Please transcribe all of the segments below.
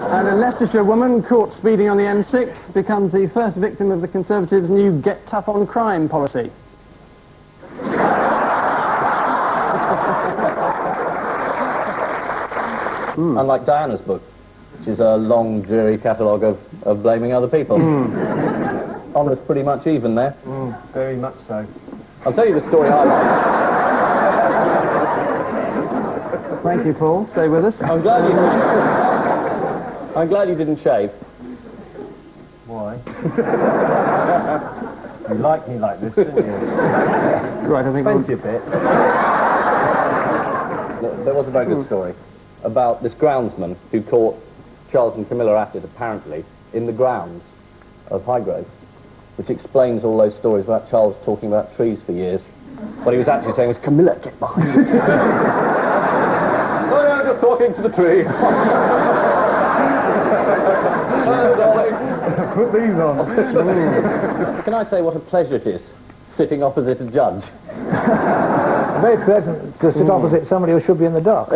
And a Leicestershire woman caught speeding on the M6 becomes the first victim of the Conservatives' new Get Tough on Crime policy. Unlike Diana's book, which is a long, dreary catalogue of blaming other people. Honour's pretty much even there. Very much so. I'll tell you the story I like. Thank you, Paul. Stay with us. I'm glad you didn't shave. Why? You like me like this, didn't you? Right, I think Fancy a bit. There was a very good story about this groundsman who caught Charles and Camilla at it, apparently, in the grounds of Highgrove, which explains all those stories about Charles talking about trees for years. What he was actually saying was, Camilla, get behind it. Oh, no, just talking to the tree. Oh, darling. Put these on. Can I say what a pleasure it is, sitting opposite a judge? Very pleasant to sit opposite somebody who should be in the dock.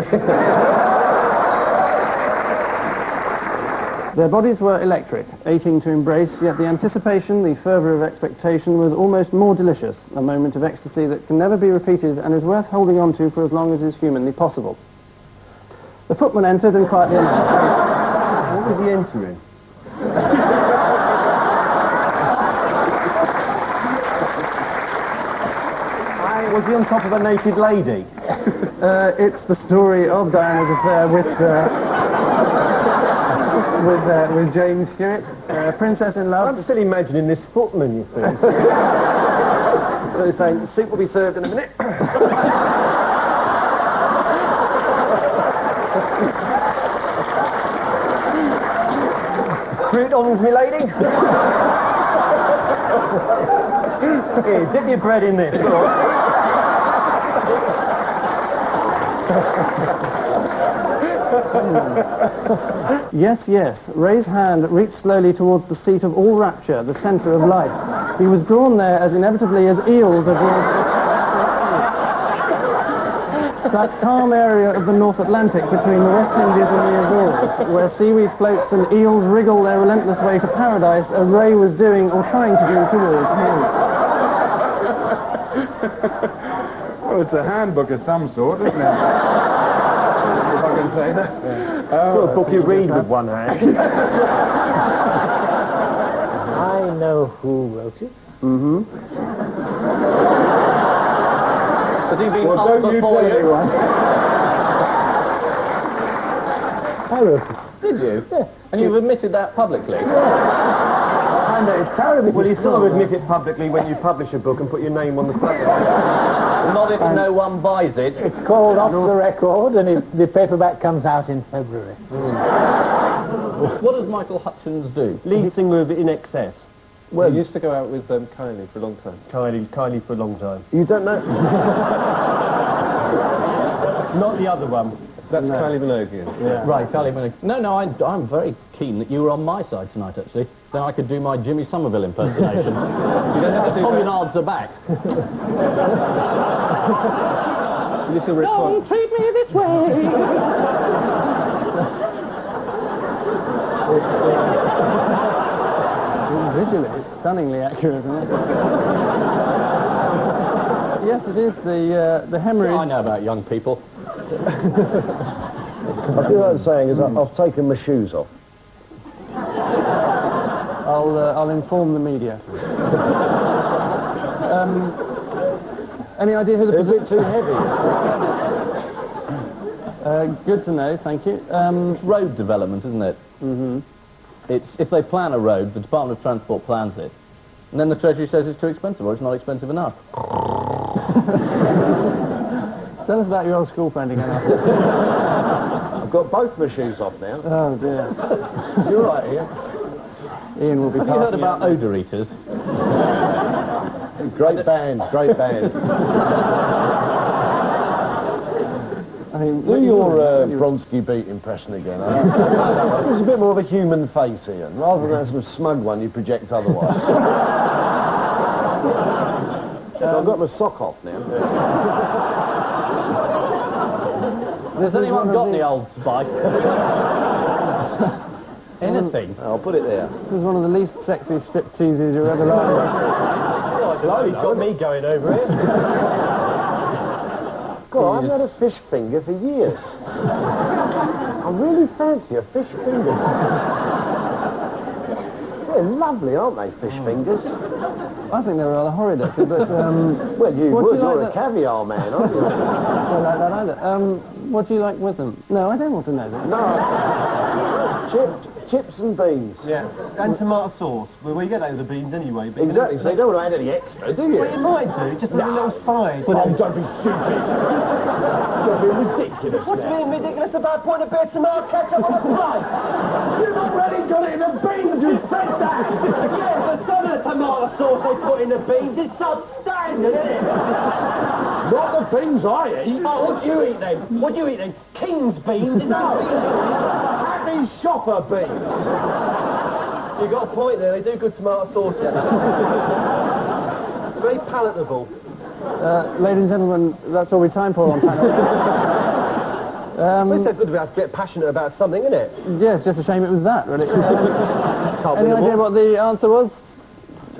Their bodies were electric, aching to embrace, yet the anticipation, the fervour of expectation was almost more delicious, a moment of ecstasy that can never be repeated and is worth holding on to for as long as is humanly possible. The footman entered and quietly announced. What was he entering? Was he on top of a naked lady? It's the story of Diana's affair with James Stewart, Princess in Love. I'm still imagining this footman, you see. So he's saying, soup will be served in a minute. Croutons, my lady. Here, dip your bread in this. Yes, yes. Ray's hand reached slowly towards the seat of all rapture, the centre of life. He was drawn there as inevitably as eels are drawn to that calm area of the North Atlantic between the West Indies and the Azores, where seaweed floats and eels wriggle their relentless way to paradise, as Ray was doing or trying to do towards him. Well, it's a handbook of some sort, isn't it? If I can say that. Yeah. Oh, a book you read with one hand. I know who wrote it. Mm-hmm. Has he been Well, don't you tell anyone. I wrote it. Did you? Yeah. And you've admitted that publicly? I know, it's terrible. Well, you still admit it publicly when you publish a book and put your name on the front. Not if no one buys it. It's called Off the Record, and the paperback comes out in February. What does Michael Hutchins do? Lead singer of In Excess. Well, he used to go out with Kylie for a long time. Kylie for a long time. You don't know? Not the other one. That's Kylie Minogue. Yeah. Right, Kylie Minogue. No, I'm very keen that you were on my side tonight, actually. Then I could do my Jimmy Somerville impersonation. You don't have to do communards are back. Don't treat me this way. Visually, it's stunningly accurate, isn't it? Yes, it is the hemorrhage. I know about young people. I feel like saying is I've taken my shoes off. I'll inform the media. Any idea who the... Is it too heavy? Good to know, thank you. It's road development, isn't it? Mm-hmm. If they plan a road, the Department of Transport plans it, and then the Treasury says it's too expensive or it's not expensive enough. Tell us about your old school friend again. I've got both my shoes off now. Oh dear. You're right, Ian. Ian will be Have you heard about odour eaters? Great band, great band. I mean, Do your Bronski beat impression again. There's a bit more of a human face here. Rather than some smug one you project otherwise. So I've got my sock off now. Has anyone got the Old Spice? anything. I'll put it there. This was one of the least sexy stripteases you're ever likely. Oh, he's got me going over it. God, I've had a fish finger for years. I really fancy a fish finger. They're lovely, aren't they, fish fingers? I think they're rather horrid, actually, but... Well, you what do would. you like You're a that- caviar man, aren't you? I don't like that either. What do you like with them? No, I don't want to know that. No. Chips and beans. Yeah, and tomato sauce. Well, you get that with the beans anyway. But Exactly, so you don't want to add any extra, do you? Well, you might do, just as a little side. Oh, don't be stupid. You're being ridiculous What's now. being ridiculous about putting a bit of tomato ketchup on a plate? You've already got it in the beans, you said that! Yeah, but some of the tomato sauce they put in the beans is substandard, isn't it? Not the beans I eat. Oh, what do you eat then? What do you eat then? King's beans? Is that beans? Happy shopper beans. You got a point there, they do good tomato sauce. Very palatable. Ladies and gentlemen, that's all we've time for on panel. It's so good to be able to get passionate about something, isn't it? Yeah, it's just a shame it was that, really. Can't Any win them idea all. what the answer was?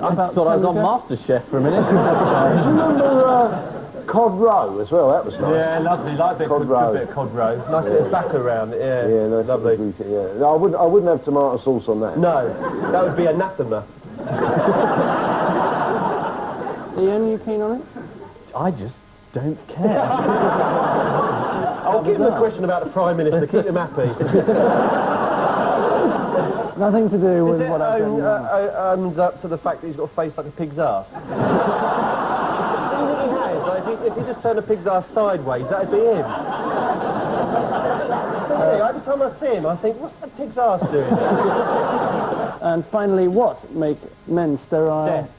I thought I was on MasterChef for a minute. Do you remember cod roe as well? That was nice. Yeah, lovely. Like a bit, Cod good roe. bit of cod roe. Nice bit of batter around it, yeah. Yeah, that's lovely. Yeah. No, I wouldn't have tomato sauce on that. No, that would be anathema. Ian, you keen on it? I just don't care. I'll give them a question about the Prime Minister, keep them happy. Nothing to do with Is it what I've done. owned up to the fact that he's got a face like a pig's ass? Do you think he has? Like, if you just turn a pig's ass sideways, that'd be him. Every time I see him, I think, what's that pig's ass doing? And finally, what make men sterile? Death.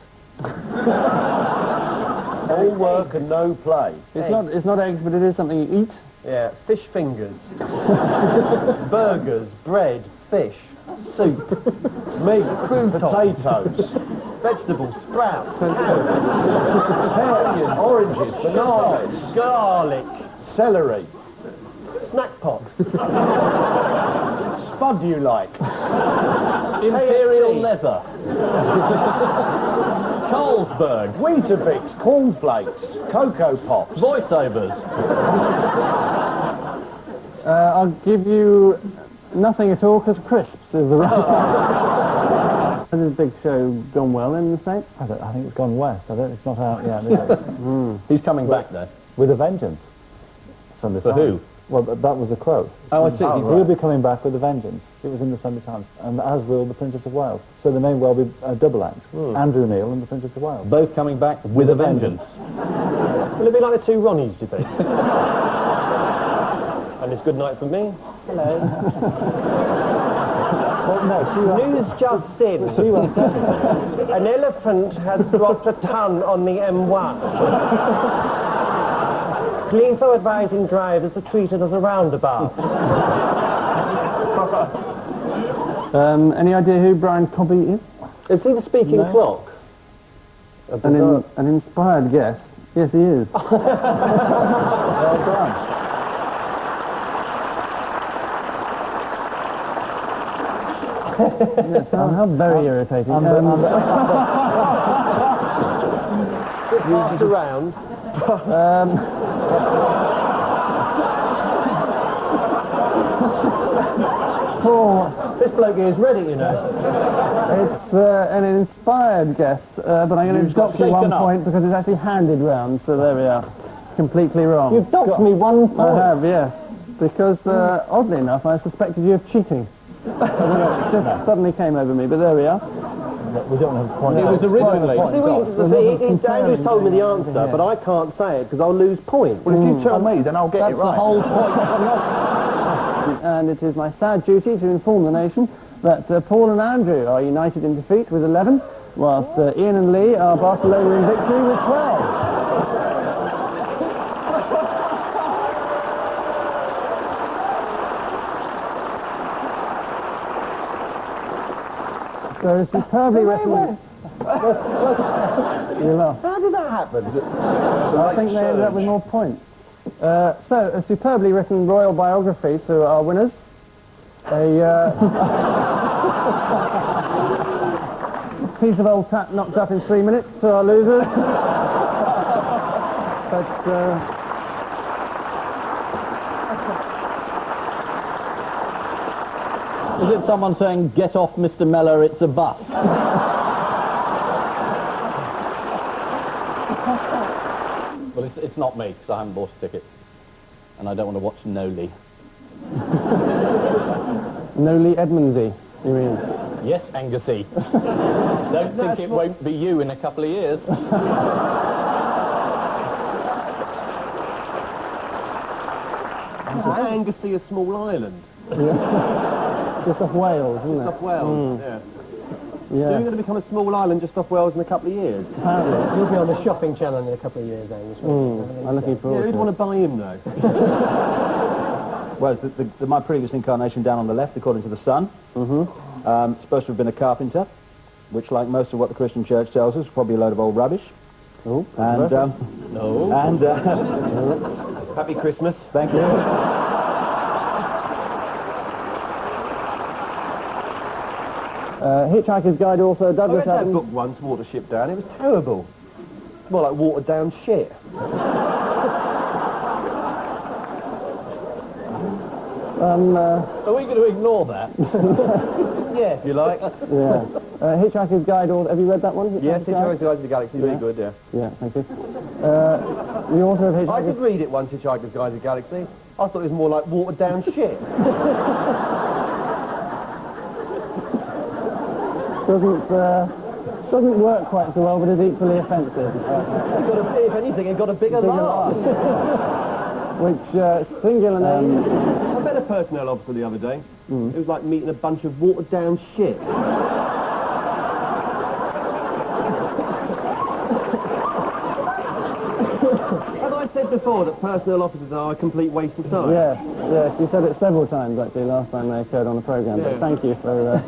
All work and no play. It's not eggs, but it is something you eat. Yeah, fish fingers. Burgers, bread, fish, soup, Meat, potatoes, vegetables, sprouts, pears, oranges, bananas, garlic, celery. snack pot, Spud you like. Imperial leather. Carlsberg. Weetabix, cornflakes, Cocoa Pops. Voiceovers. I'll give you nothing at all, because crisps is the right answer. Has this big show gone well in the States? I think it's gone west. It's not out yet. Is it? He's coming back though. With a vengeance. Sunday For Times. who? Well, that was the quote. Oh, I see. He'll be coming back with a vengeance. It was in the Sunday Times, and as will the Princess of Wales. So there may well be a double act. Andrew Neil and the Princess of Wales. Both coming back with a vengeance. Will it be like the two Ronnies, do you think? And it's good night for me. Hello. Well, no, News just in. An elephant has dropped a ton on the M1. Please advising drivers to treat it as a roundabout. Any idea who Brian Cobby is? Is he the speaking clock? An inspired guess. Yes, he is. well done. Yes, how very irritating. Passed around. This bloke is ready, you know. It's an inspired guess, but I'm going to dock you 1 point because it's actually handed round, so there we are. Completely wrong. You've docked me 1 point. I have, yes. Because, oddly enough, I suspected you of cheating. I don't know, it just suddenly came over me, but there we are. We don't have a point. It was originally. Andrew's told me the answer, but I can't say it because I'll lose points. Well, if you tell me, then I'll get That's it right. the whole point. And it is my sad duty to inform the nation that Paul and Andrew are united in defeat with 11, whilst Ian and Lee are Barcelona in victory with 12. So a superbly written... You laugh. How did that happen? I think they ended up with more points. So, a superbly written royal biography to our winners. A Piece of old tap knocked up in 3 minutes to our losers. But, Is it someone saying, "Get off, Mr. Mellor, it's a bus"? Well, it's not me, because I haven't bought a ticket. And I don't want to watch Noli. Noli Edmondsey, you mean? Yes, Angusy. Don't think it won't be you in a couple of years. Isn't Anglesey a small island? Just off Wales, isn't it? Just off Wales, yeah. So Yeah, you're going to become a small island just off Wales in a couple of years? apparently. You'll be on the shopping channel in a couple of years, Angus. I'm looking Yeah, forward who'd to want it. to buy him, though? Well, it's my previous incarnation down on the left, according to the Sun. Supposed to have been a carpenter, which, like most of what the Christian Church tells us, is probably a load of old rubbish. Oh, And, No. and Happy Christmas. thank you. Hitchhiker's Guide also, I Douglas read that Adams. book once, Watership Down. It was terrible. More like watered down shit. Are we going to ignore that? Yeah, if you like. Yeah. Hitchhiker's Guide, have you read that one? Yes, Hitchhiker's Hitchhiker's Guide to the Galaxy, really Yeah. good, yeah. Yeah, thank you. The author of I Hitchhiker's... did read it once, Hitchhiker's Guide to the Galaxy. I thought it was more like watered down shit. doesn't work quite so well, but is equally offensive. If anything, it got a bigger laugh. Which, singular name... I met a personnel officer the other day. It was like meeting a bunch of watered down shit. Have I said before that personnel officers are a complete waste of time? Yes, yes, you said it several times, actually, last time they occurred on the programme, but Yeah. thank you for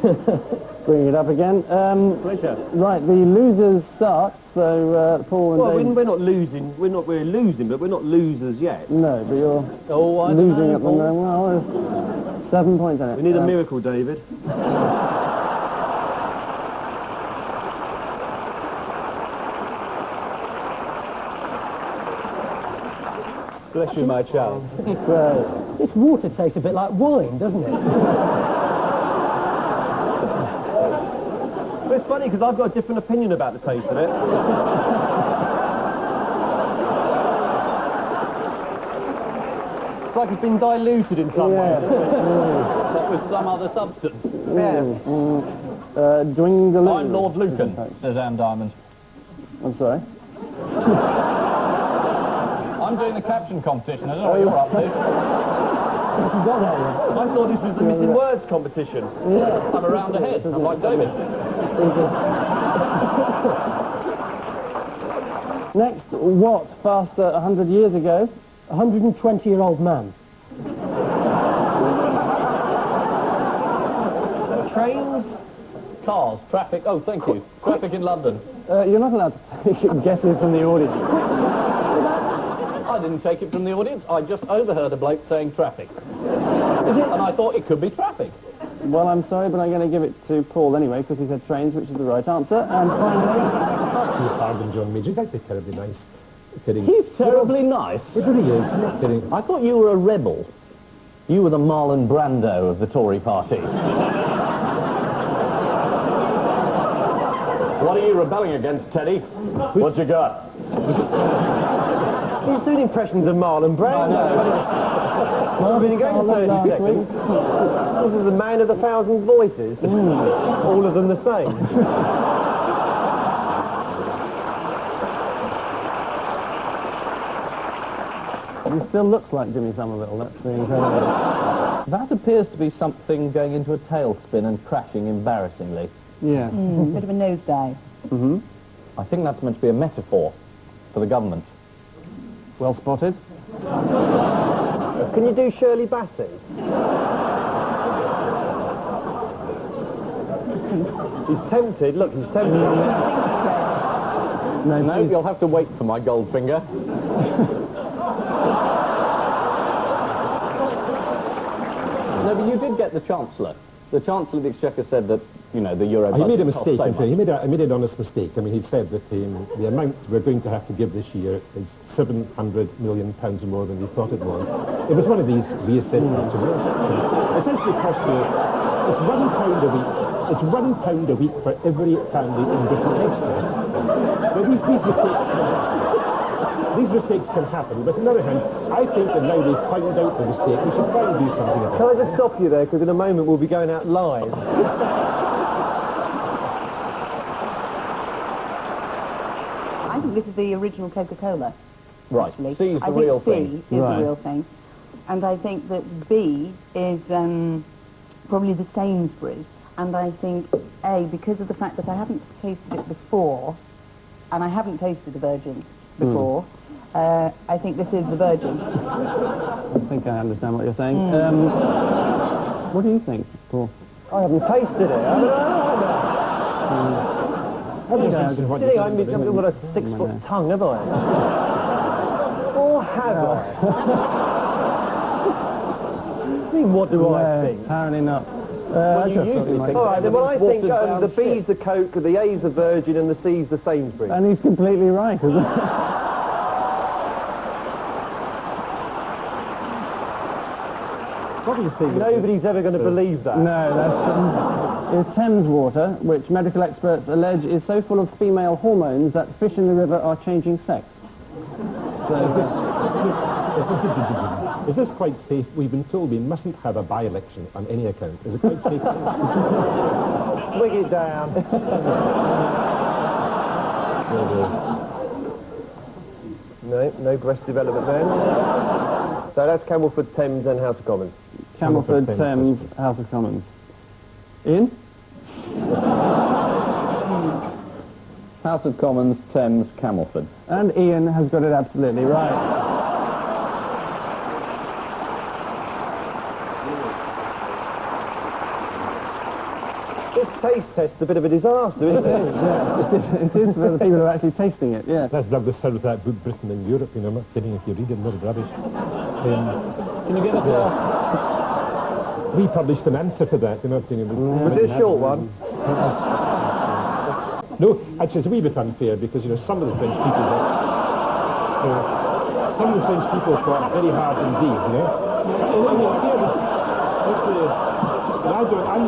bringing it up again. Pleasure. Right, the losers start, so Paul and Well, Dave... we're not losing. We're losing, but we're not losers yet. No, but you're Oh, I don't losing know, at the Paul. moment. Well, there's 7 points in it. We need a miracle, David. Bless you, my child. This water tastes a bit like wine, doesn't it? But it's funny because I've got a different opinion about the taste of it. It's like it's been diluted in some way. But with some other substance. Dwingaloo. I'm Lord Lucan, says Anne Diamond. I'm sorry. I'm doing the caption competition. I don't know what you're up to. I thought this was the missing words competition. I'm around ahead. I'm like David. Next, what, faster 100 years ago? 120-year-old man. Trains? Cars, traffic. Oh, thank you. Traffic in London. You're not allowed to take guesses from the audience. I didn't take it from the audience. I just overheard a bloke saying traffic. And I thought it could be traffic. Well, I'm sorry, but I'm going to give it to Paul anyway, because he said trains, which is the right answer. And finally... Pardon, John Midge. It's actually terribly nice. Kidding. He's terribly nice. It really is. I'm not kidding. I thought you were a rebel. You were the Marlon Brando of the Tory party. What are you rebelling against, Teddy? What you got? He's doing impressions of Marlon Brando. I've been going for 30 seconds. This is the man of 1,000 voices. All of them the same. He still looks like Jimmy Somerville, that's the incredible... That appears to be something going into a tailspin and crashing embarrassingly. Yeah. Bit of a nosedive. I think that's meant to be a metaphor for the government. Well spotted. Can you do Shirley Bassey? He's tempted. Look, he's tempted. No, you'll have to wait for my gold finger. No, but you did get the Chancellor. The Chancellor of the Exchequer said that, you know, the Euro He made a budget cost mistake, so in fact. much. He made an honest mistake. I mean, he said that the amount we're going to have to give this year is £700 million more than we thought it was. It was one of these reassessments. Essentially cost it's £1 a week. It's £1 a week for every family in Britain extra. Now, these mistakes can happen, but on the other hand, I think that now they've found out the mistake, we should try and do something about it. Can I just stop you there, because in a moment we'll be going out live. I think this is the original Coca-Cola. Right. Actually. C is the I real think thing. C is the real thing. And I think that B is probably the Sainsbury's. And I think A, because of the fact that I haven't tasted it before, and I haven't tasted the Virgin before, I think this is the Virgin. I think I understand what you're saying. What do you think, Paul? I haven't tasted it. I've got a 6-foot tongue, have I? Or have I? I mean, what do I think? Apparently not. Well, you usually think. All right, then well, I think the B's ship. the Coke, the A's the Virgin, and the C's the Sainsbury's. And he's completely right, isn't he? What do you see? Nobody's ever going to believe that. No, that's is Thames water, which medical experts allege is so full of female hormones that fish in the river are changing sex. Is this quite safe? We've been told we mustn't have a by-election on any account. Is it quite safe? Swig it down. No breast development then. So that's Camelford, Thames and House of Commons. Camelford, Thames, House of Commons. Ian? House of Commons, Thames, Camelford. And Ian has got it absolutely right. This taste test's a bit of a disaster, isn't it? It is for the people who are actually tasting it, yeah. That's Douglas Sir with that book, Britain and Europe, you know, I'm not kidding if you read it, a lot of rubbish. Can you get it there? We published an answer to that, you know. Was it a short one? No, actually it's a wee bit unfair because, you know, some of the French people fought very hard indeed, you know. In fairness, I'm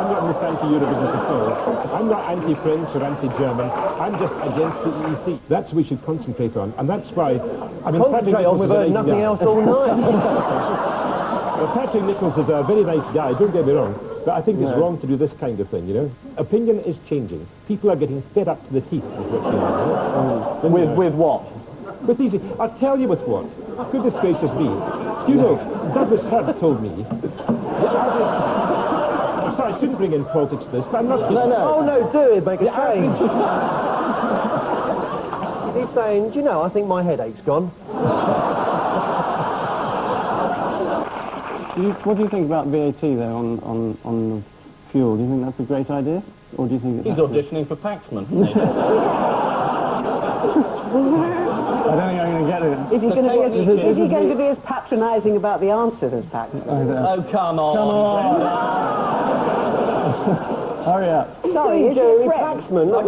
not in this anti-Euro business at all. I'm not anti-French or anti-German. I'm just against the EEC. That's what we should concentrate on, and that's why. I mean, Concentrate on, we've heard nothing else all night. Well, Patrick Nichols is a very nice guy, don't get me wrong, but I think it's wrong to do this kind of thing, you know. Opinion is changing. People are getting fed up to the teeth with what's going on, you know? With what? With these, I'll tell you with what. Goodness gracious me. Do you know, Douglas Hurd told me. I'm sorry, I shouldn't bring in politics to this, but I'm not kidding. Oh no, do it, make a change. Is he saying, do you know, I think my headache's gone? What do you think about VAT, though, on fuel? Do you think that's a great idea? Or do you think He's auditioning for Paxman, isn't he? I don't think I'm going to get it. Is he going to be as patronising about the answers as Paxman? Oh, come on. Come on. Hurry up. Sorry, is he a friend? Paxman, look,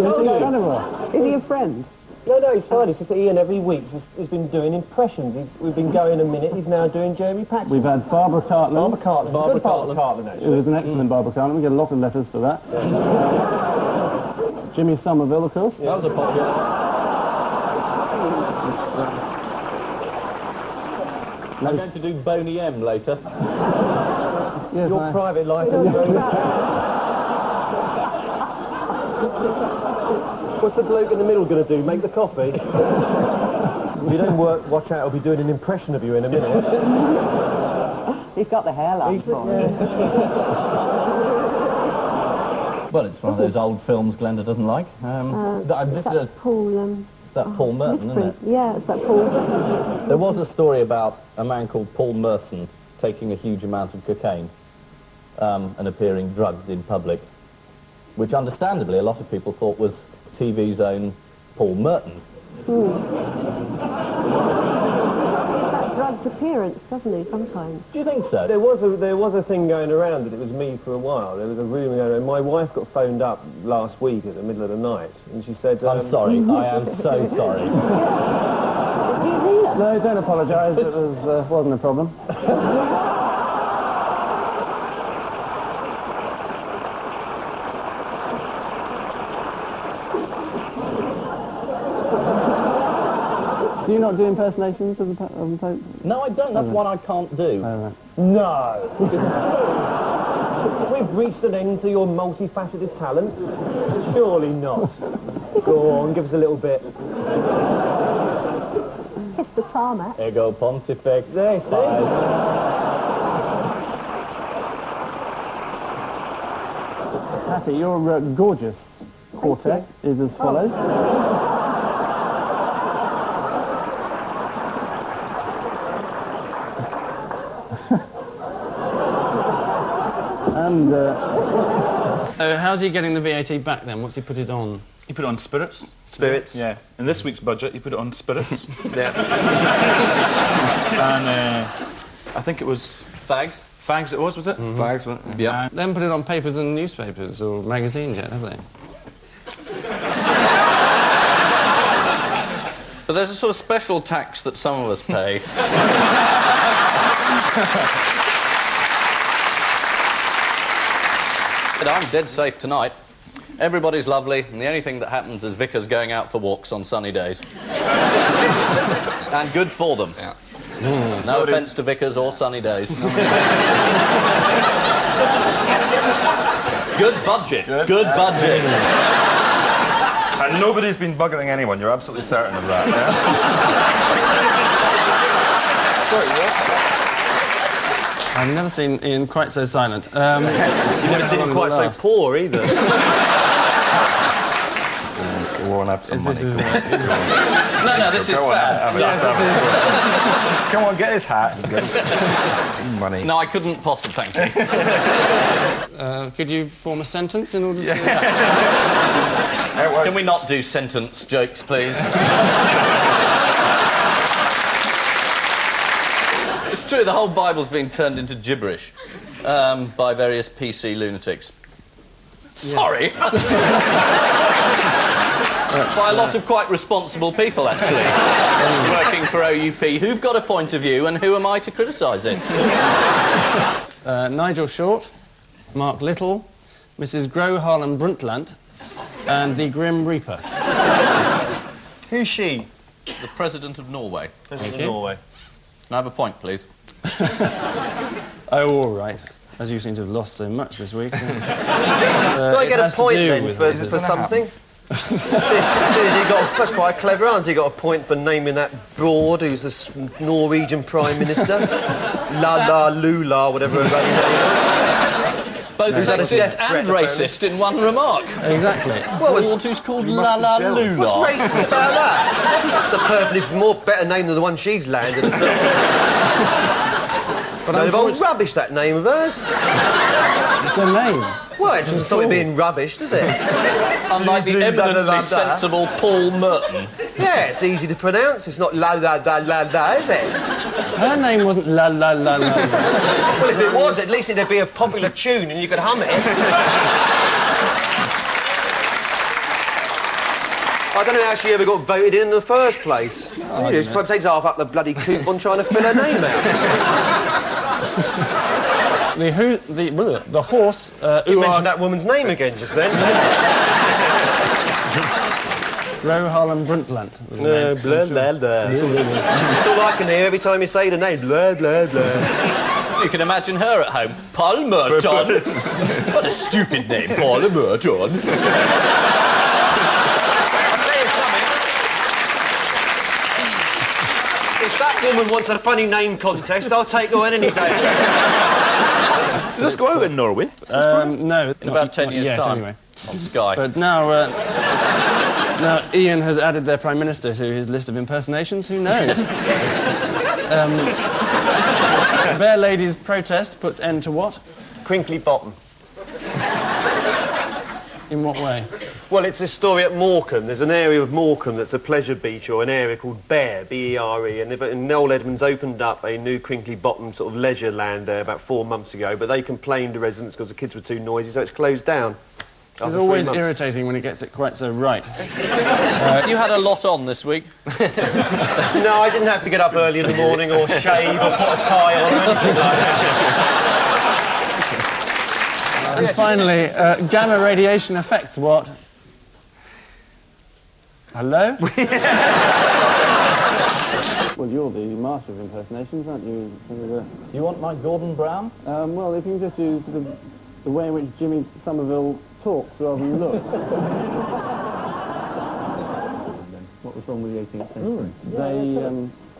Is he a friend? No, he's fine. It's just that Ian every week has been doing impressions. We've been going a minute. He's now doing Jeremy Paxman. We've had Barbara Cartland. Barbara Cartland, It actually. was an excellent Barbara Cartland. We get a lot of letters for that. Jimmy Somerville, of course. That was a popular. I'm going to do Boney M later. Yes, Your private life is What's the bloke in the middle going to do? Make the coffee? If you don't watch out, I'll be doing an impression of you in a minute. He's got the hairline for me. Well, it's one of those old films Glenda doesn't like. That Paul Merton, isn't it? Yeah, it's that Paul. There was a story about a man called Paul Merton taking a huge amount of cocaine and appearing drugged in public, which understandably a lot of people thought was TV's own Paul Merton. Is that drug last appearance, doesn't he, sometimes? Do you think so? There was a thing going around that it was me for a while. There was a rumour going around. My wife got phoned up last week at the middle of the night, and she said... I'm sorry. I am so sorry. No, don't apologise. It wasn't a problem. Do you not do impersonations of the Pope? No, I don't. That's one I can't do. Oh, right. No! We've reached an end to your multifaceted talent. Surely not. Go on, give us a little bit. Kiss the tarmac. Ego Pontifex. There, see? Patty, your gorgeous quartet is as follows. And, so how's he getting the VAT back then? What's he put it on? He put it on spirits. Spirits? Yeah. In this week's budget, he put it on spirits. Yeah. And I think it was... Fags? Fags it was it? Mm-hmm. Fags, wasn't it? Yeah. They haven't put it on papers and newspapers or magazines yet, have they? But there's a sort of special tax that some of us pay. I'm dead safe tonight. Everybody's lovely, and the only thing that happens is vicars going out for walks on sunny days. And good for them. Yeah. No offence to vicars or sunny days. Good budget. Good budget. And nobody's been buggering anyone, you're absolutely certain of that, yeah? Sorry, what? I've never seen Ian quite so silent. You've never seen him quite so poor, either. Go on, have some money. No, this is sad. Come on, get his hat and get his money. No, I couldn't possibly, thank you. Could you form a sentence in order to... Can we not do sentence jokes, please? It's true, the whole Bible's been turned into gibberish by various PC lunatics. Sorry. By a lot of quite responsible people, actually, working for OUP, who've got a point of view, and who am I to criticise it? Nigel Short, Mark Little, Mrs. Gro Harlem Brundtland, and the Grim Reaper. Who's she? The President of Norway. President of Norway. Can I have a point, please? Oh, all right. As you seem to have lost so much this week. Do I get a point then for something? See, he got, that's quite a clever answer. He got a point for naming that broad who's the Norwegian Prime Minister. La Lula, whatever her name is. Both sexist and racist in one remark. Exactly. Well, who's called La La Lula. What's racist about that? It's a perfectly more better name than the one she's landed herself. But they've all rubbish, that name of hers. It's a name. Well, it doesn't stop it being rubbish, does it? Unlike the eminently sensible Paul Merton. Yeah, it's easy to pronounce. It's not la, is it? Her name wasn't La La La La. Well, if it was, at least it'd be a popular tune and you could hum it. I don't know how she ever got voted in the first place. Oh, it probably takes half up the bloody coupon trying to fill her name out. The horse... you mentioned that woman's name again just then. Gro Harlem Brundtland. Blah, blah, blah. That's all I can hear every time you say the name. Blah, blah, blah. You can imagine her at home. Paul Merton. What a stupid name, Paul Merton. If that woman wants a funny name contest, I'll take her on any day. Does this go out in Norway? No. In about 10 years' time. Anyway. On Sky. But now, now Ian has added their Prime Minister to his list of impersonations. Who knows? Bear Lady's protest puts end to what? Crinkly bottom. In what way? Well, it's a story at Morecambe. There's an area of Morecambe that's a pleasure beach, or an area called Beare, B-E-R-E, and Noel Edmonds opened up a new crinkly-bottom sort of leisure land there about 4 months ago, but they complained to residents because the kids were too noisy, so it's closed down. It's always irritating when it gets it quite so right. You had a lot on this week. No, I didn't have to get up early in the morning or shave or put a tie on or anything like that. And finally, gamma radiation affects what? Hello? Well, you're the master of impersonations, aren't you? Do you want my Gordon Brown? Well, if you can just do sort of the way in which Jimmy Somerville talks rather than looks. What was wrong with the 18th century?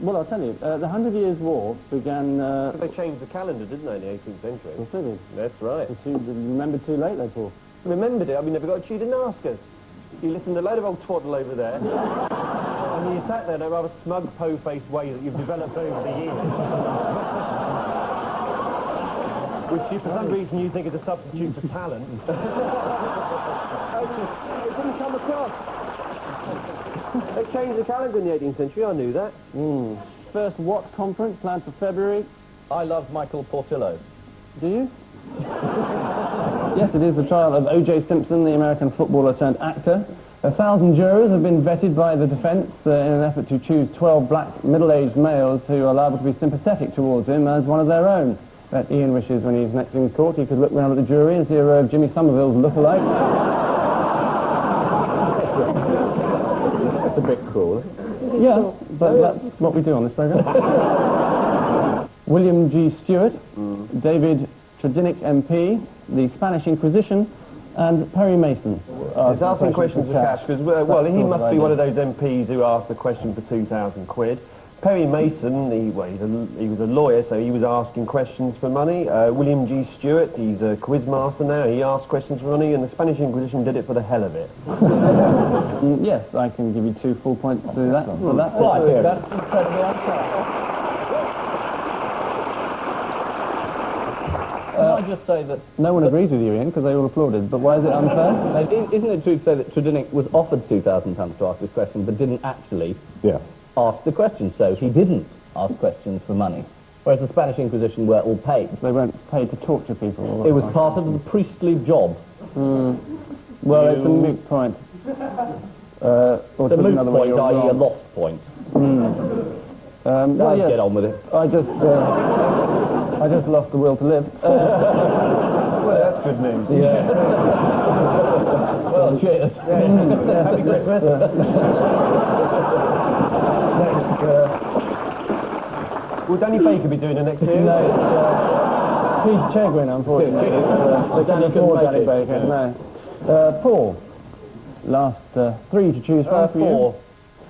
Well, I'll tell you, the 100 Years' War began... They changed the calendar, didn't they, in the 18th century? Well, they did. That's right. Remembered too late, though, Paul. Remembered it? I mean, never got you to ask us. You listened to a load of old twaddle over there, and you sat there in a rather smug, po-faced way that you've developed over the years. Which, you, for some reason, you think is a substitute for talent. It didn't come across. They changed the calendar in the 18th century, I knew that. First Watt conference planned for February. I love Michael Portillo. Do you? Yes, it is the trial of O.J. Simpson, the American footballer turned actor. 1,000 jurors have been vetted by the defence in an effort to choose 12 black middle-aged males who are liable to be sympathetic towards him as one of their own. That Ian wishes when he's next in court he could look round at the jury and see a row of Jimmy Somerville's lookalikes. That's a bit cruel. Yeah, but that's what we do on this programme. William G. Stewart, David Tredinnick MP, the Spanish Inquisition, and Perry Mason. He's asking questions for cash, because, well, he must be one of those MPs who asked a question for 2,000 quid. Perry Mason, he was a lawyer, so he was asking questions for money. William G. Stewart, he's a quiz master now, he asked questions for money, and the Spanish Inquisition did it for the hell of it. Yes, I can give you 2 full points to that. Well, that's incredibly unfair. Can I just say that... No one agrees with you, Ian, because they all applauded, but why is it unfair? Isn't it true to say that Tredinnick was offered £2,000 to ask this question, but didn't actually ask the question, so he didn't ask questions for money? Whereas the Spanish Inquisition were all paid. They weren't paid to torture people. It was part of the priestly job. Well, it's a moot point. The moot point, i.e. a lost point. Well, yes. Get on with it. I just lost the will to live. Well, that's good news. Yeah. Well, cheers. Happy Christmas. Will Danny Baker be doing the next year? No, it's Keith Chegwin, unfortunately. They can't afford Danny Baker. No. Paul, last 3 to choose from for you.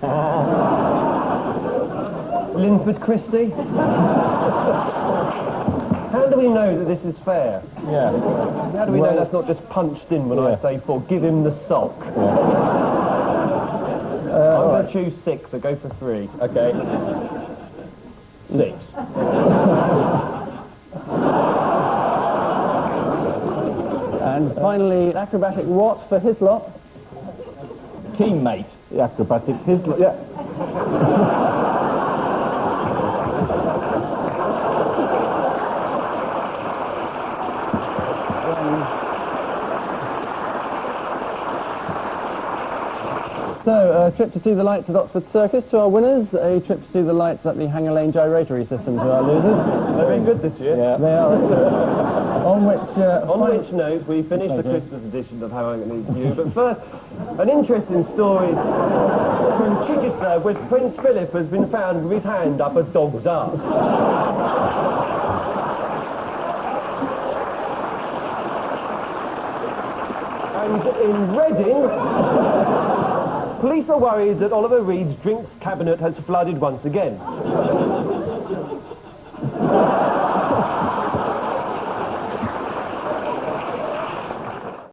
4. Linford Christie? How do we know that this is fair? Yeah. How do we know that's not just punched in when I say 4? Give him the sock. I'm going to choose 6, so go for 3. Okay. 6. And finally, acrobatic what for Hislop? Teammate. The acrobatic Hislop, yeah. So, a trip to see the lights at Oxford Circus to our winners, a trip to see the lights at the Hanger Lane Gyratory System to our losers. They've been good this year. Yeah, they are. On which note, we finished the Christmas edition of How I Get These View, but first, an interesting story from Chichester, where Prince Philip has been found with his hand up a dog's arse. And in Reading, police are worried that Oliver Reed's drinks cabinet has flooded once again.